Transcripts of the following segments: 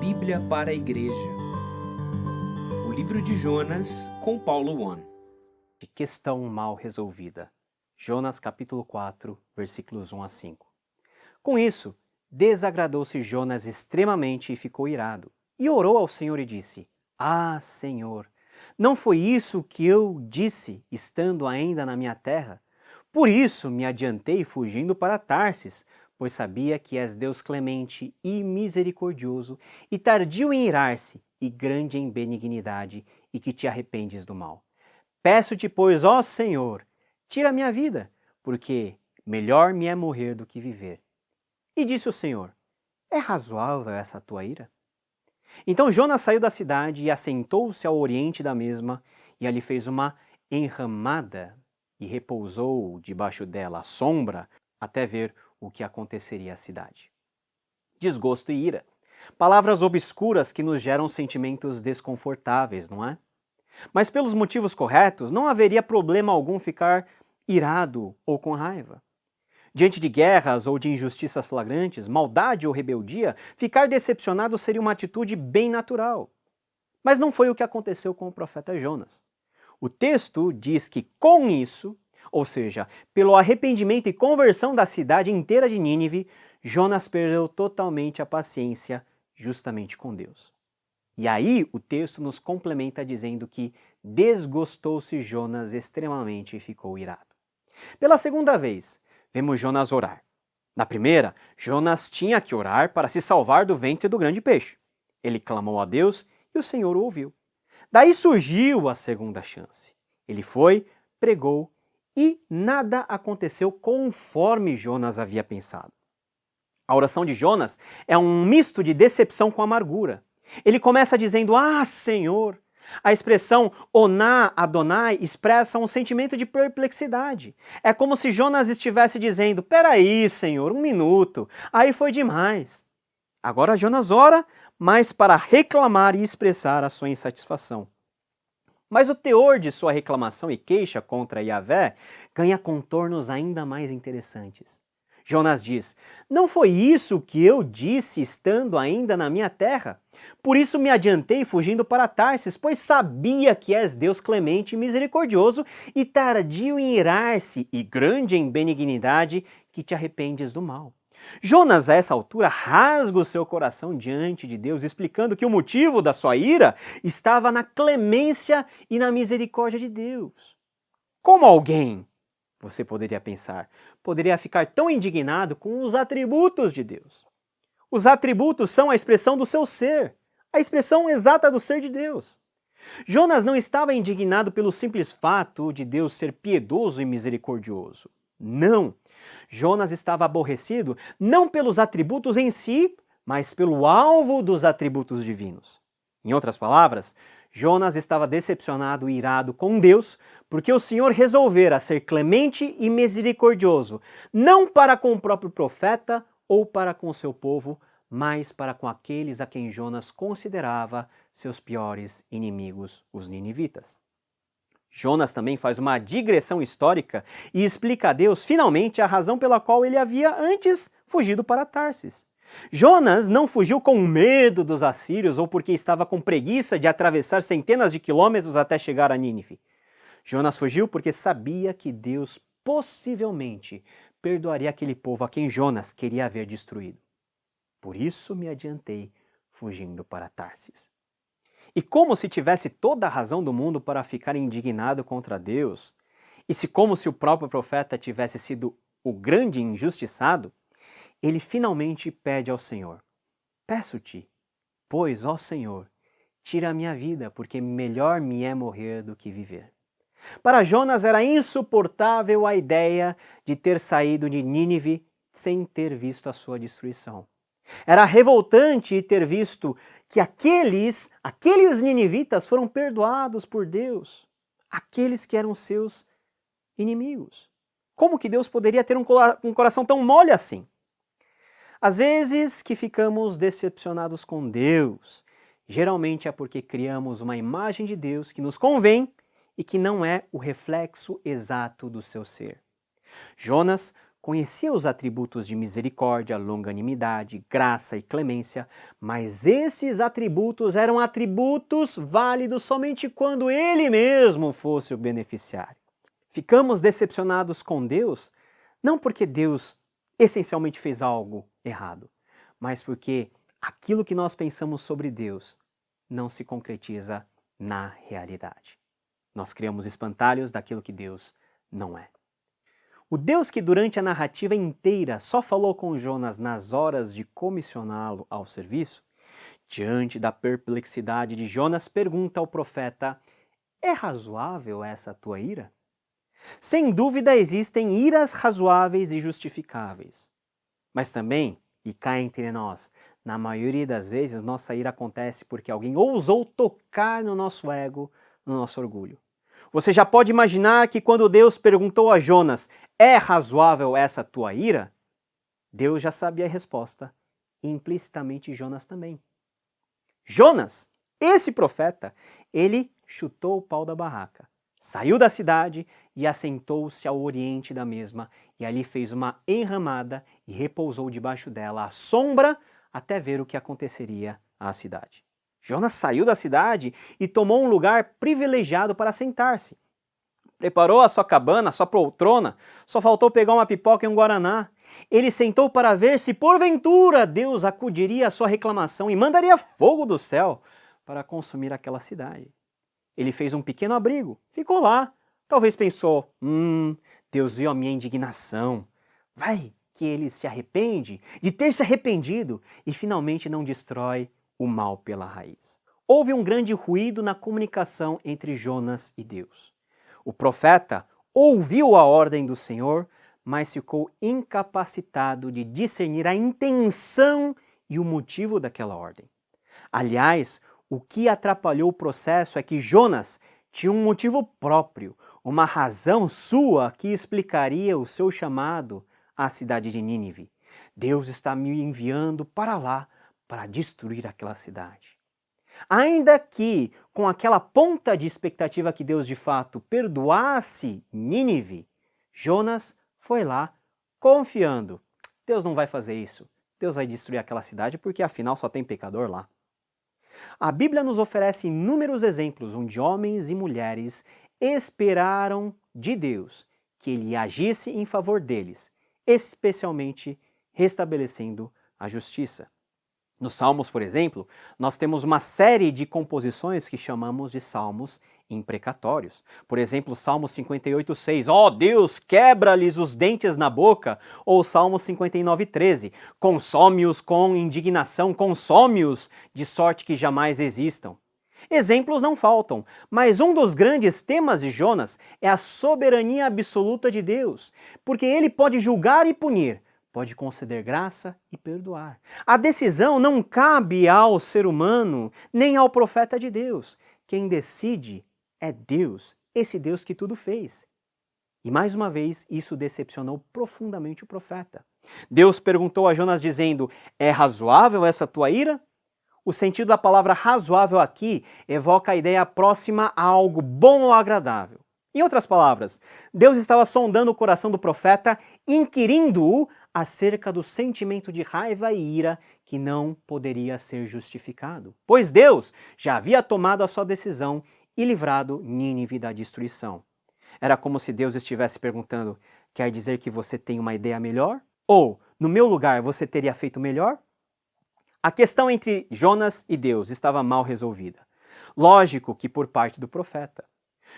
Bíblia para a Igreja. O livro de Jonas, com Paulo One. De questão mal resolvida. Jonas capítulo 4, versículos 1 a 5. Com isso, desagradou-se Jonas extremamente e ficou irado. E orou ao Senhor e disse: Ah, Senhor, não foi isso que eu disse, estando ainda na minha terra? Por isso me adiantei fugindo para Tarsis, pois sabia que és Deus clemente e misericordioso, e tardio em irar-se, e grande em benignidade, e que te arrependes do mal. Peço-te, pois, ó Senhor, tira a minha vida, porque melhor me é morrer do que viver. E disse o Senhor: É razoável essa tua ira? Então Jonas saiu da cidade e assentou-se ao oriente da mesma, e ali fez uma enramada, e repousou debaixo dela à sombra, até ver o que aconteceria à cidade. Desgosto e ira. Palavras obscuras que nos geram sentimentos desconfortáveis, não é? Mas pelos motivos corretos, não haveria problema algum ficar irado ou com raiva. Diante de guerras ou de injustiças flagrantes, maldade ou rebeldia, ficar decepcionado seria uma atitude bem natural. Mas não foi o que aconteceu com o profeta Jonas. O texto diz que com isso, ou seja, pelo arrependimento e conversão da cidade inteira de Nínive, Jonas perdeu totalmente a paciência justamente com Deus. E aí o texto nos complementa dizendo que desgostou-se Jonas extremamente e ficou irado. Pela segunda vez, vemos Jonas orar. Na primeira, Jonas tinha que orar para se salvar do ventre do grande peixe. Ele clamou a Deus e o Senhor o ouviu. Daí surgiu a segunda chance. Ele foi, pregou e nada aconteceu conforme Jonas havia pensado. A oração de Jonas é um misto de decepção com amargura. Ele começa dizendo: Ah, Senhor! A expressão Oná Adonai expressa um sentimento de perplexidade. É como se Jonas estivesse dizendo: Peraí, Senhor, um minuto, aí foi demais. Agora Jonas ora, mas para reclamar e expressar a sua insatisfação. Mas o teor de sua reclamação e queixa contra Yahvé ganha contornos ainda mais interessantes. Jonas diz: Não foi isso que eu disse estando ainda na minha terra? Por isso me adiantei fugindo para Tarsis, pois sabia que és Deus clemente e misericordioso e tardio em irar-se e grande em benignidade, que te arrependes do mal. Jonas, a essa altura, rasga o seu coração diante de Deus, explicando que o motivo da sua ira estava na clemência e na misericórdia de Deus. Como alguém, você poderia pensar, poderia ficar tão indignado com os atributos de Deus? Os atributos são a expressão do seu ser, a expressão exata do ser de Deus. Jonas não estava indignado pelo simples fato de Deus ser piedoso e misericordioso. Não! Jonas estava aborrecido não pelos atributos em si, mas pelo alvo dos atributos divinos. Em outras palavras, Jonas estava decepcionado e irado com Deus porque o Senhor resolvera ser clemente e misericordioso, não para com o próprio profeta ou para com seu povo, mas para com aqueles a quem Jonas considerava seus piores inimigos, os ninivitas. Jonas também faz uma digressão histórica e explica a Deus finalmente a razão pela qual ele havia antes fugido para Tarsis. Jonas não fugiu com medo dos assírios ou porque estava com preguiça de atravessar centenas de quilômetros até chegar a Nínive. Jonas fugiu porque sabia que Deus possivelmente perdoaria aquele povo a quem Jonas queria ver destruído. Por isso me adiantei fugindo para Tarsis. E como se tivesse toda a razão do mundo para ficar indignado contra Deus, e se como se o próprio profeta tivesse sido o grande injustiçado, ele finalmente pede ao Senhor: Peço-te, pois, ó Senhor, tira a minha vida, porque melhor me é morrer do que viver. Para Jonas era insuportável a ideia de ter saído de Nínive sem ter visto a sua destruição. Era revoltante ter visto que aqueles ninivitas foram perdoados por Deus, aqueles que eram seus inimigos. Como que Deus poderia ter um coração tão mole assim? Às vezes que ficamos decepcionados com Deus, geralmente é porque criamos uma imagem de Deus que nos convém e que não é o reflexo exato do seu ser. Jonas conhecia os atributos de misericórdia, longanimidade, graça e clemência, mas esses atributos eram atributos válidos somente quando ele mesmo fosse o beneficiário. Ficamos decepcionados com Deus, não porque Deus essencialmente fez algo errado, mas porque aquilo que nós pensamos sobre Deus não se concretiza na realidade. Nós criamos espantalhos daquilo que Deus não é. O Deus que durante a narrativa inteira só falou com Jonas nas horas de comissioná-lo ao serviço, diante da perplexidade de Jonas, pergunta ao profeta: é razoável essa tua ira? Sem dúvida existem iras razoáveis e justificáveis. Mas também, e cá entre nós, na maioria das vezes nossa ira acontece porque alguém ousou tocar no nosso ego, no nosso orgulho. Você já pode imaginar que quando Deus perguntou a Jonas: é razoável essa tua ira? Deus já sabia a resposta, e implicitamente Jonas também. Jonas, esse profeta, ele chutou o pau da barraca, saiu da cidade e assentou-se ao oriente da mesma, e ali fez uma enramada e repousou debaixo dela à sombra até ver o que aconteceria à cidade. Jonas saiu da cidade e tomou um lugar privilegiado para sentar-se. Preparou a sua cabana, a sua poltrona, só faltou pegar uma pipoca e um guaraná. Ele sentou para ver se porventura Deus acudiria à sua reclamação e mandaria fogo do céu para consumir aquela cidade. Ele fez um pequeno abrigo, ficou lá. Talvez pensou: Deus viu a minha indignação. Vai que ele se arrepende de ter se arrependido e finalmente não destrói o mal pela raiz. Houve um grande ruído na comunicação entre Jonas e Deus. O profeta ouviu a ordem do Senhor, mas ficou incapacitado de discernir a intenção e o motivo daquela ordem. Aliás, o que atrapalhou o processo é que Jonas tinha um motivo próprio, uma razão sua que explicaria o seu chamado à cidade de Nínive. Deus está me enviando para lá para destruir aquela cidade. Ainda que, com aquela ponta de expectativa que Deus de fato perdoasse Nínive, Jonas foi lá confiando: Deus não vai fazer isso, Deus vai destruir aquela cidade porque afinal só tem pecador lá. A Bíblia nos oferece inúmeros exemplos onde homens e mulheres esperaram de Deus que ele agisse em favor deles, especialmente restabelecendo a justiça. Nos Salmos, por exemplo, nós temos uma série de composições que chamamos de salmos imprecatórios. Por exemplo, Salmo 58:6, ó Deus, quebra-lhes os dentes na boca. Ou Salmo 59:13, consome-os com indignação, consome-os de sorte que jamais existam. Exemplos não faltam, mas um dos grandes temas de Jonas é a soberania absoluta de Deus, porque ele pode julgar e punir, pode conceder graça e perdoar. A decisão não cabe ao ser humano, nem ao profeta de Deus. Quem decide é Deus, esse Deus que tudo fez. E mais uma vez, isso decepcionou profundamente o profeta. Deus perguntou a Jonas dizendo: é razoável essa tua ira? O sentido da palavra razoável aqui evoca a ideia próxima a algo bom ou agradável. Em outras palavras, Deus estava sondando o coração do profeta, inquirindo-o acerca do sentimento de raiva e ira que não poderia ser justificado, pois Deus já havia tomado a sua decisão e livrado Nínive da destruição. Era como se Deus estivesse perguntando: quer dizer que você tem uma ideia melhor? Ou, no meu lugar, você teria feito melhor? A questão entre Jonas e Deus estava mal resolvida. Lógico que por parte do profeta.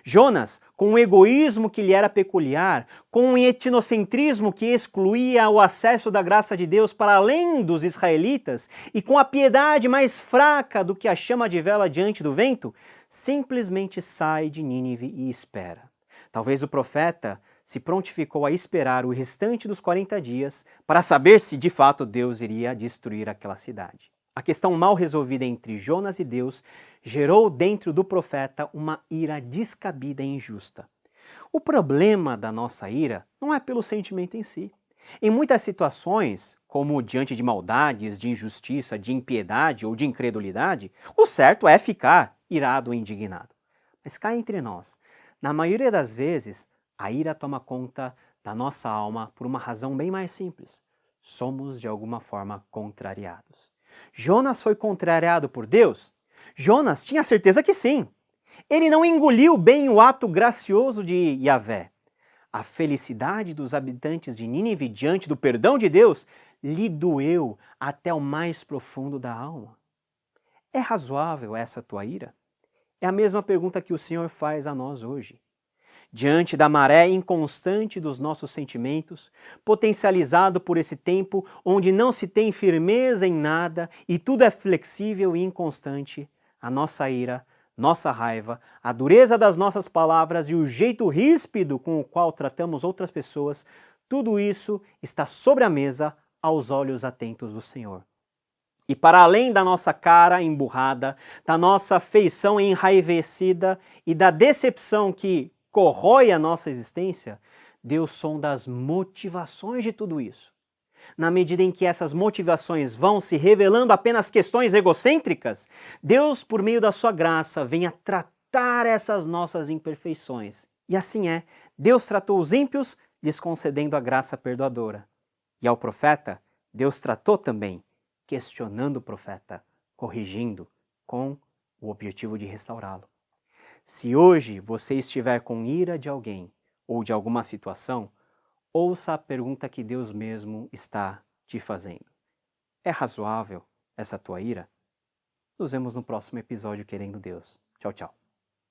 Jonas, com o egoísmo que lhe era peculiar, com um etnocentrismo que excluía o acesso da graça de Deus para além dos israelitas e com a piedade mais fraca do que a chama de vela diante do vento, simplesmente sai de Nínive e espera. Talvez o profeta se prontificou a esperar o restante dos 40 dias para saber se de fato Deus iria destruir aquela cidade. A questão mal resolvida entre Jonas e Deus gerou dentro do profeta uma ira descabida e injusta. O problema da nossa ira não é pelo sentimento em si. Em muitas situações, como diante de maldades, de injustiça, de impiedade ou de incredulidade, o certo é ficar irado ou indignado. Mas cá entre nós, na maioria das vezes, a ira toma conta da nossa alma por uma razão bem mais simples. Somos de alguma forma contrariados. Jonas foi contrariado por Deus? Jonas tinha certeza que sim. Ele não engoliu bem o ato gracioso de Yahvé. A felicidade dos habitantes de Nínive diante do perdão de Deus lhe doeu até o mais profundo da alma. É razoável essa tua ira? É a mesma pergunta que o Senhor faz a nós hoje. Diante da maré inconstante dos nossos sentimentos, potencializado por esse tempo onde não se tem firmeza em nada e tudo é flexível e inconstante, a nossa ira, nossa raiva, a dureza das nossas palavras e o jeito ríspido com o qual tratamos outras pessoas, tudo isso está sobre a mesa aos olhos atentos do Senhor. E para além da nossa cara emburrada, da nossa feição enraivecida e da decepção que corrói a nossa existência, Deus sonda as motivações de tudo isso. Na medida em que essas motivações vão se revelando apenas questões egocêntricas, Deus, por meio da sua graça, vem a tratar essas nossas imperfeições. E assim é, Deus tratou os ímpios, lhes concedendo a graça perdoadora. E ao profeta, Deus tratou também, questionando o profeta, corrigindo, com o objetivo de restaurá-lo. Se hoje você estiver com ira de alguém ou de alguma situação, ouça a pergunta que Deus mesmo está te fazendo. É razoável essa tua ira? Nos vemos no próximo episódio, querendo Deus. Tchau, tchau.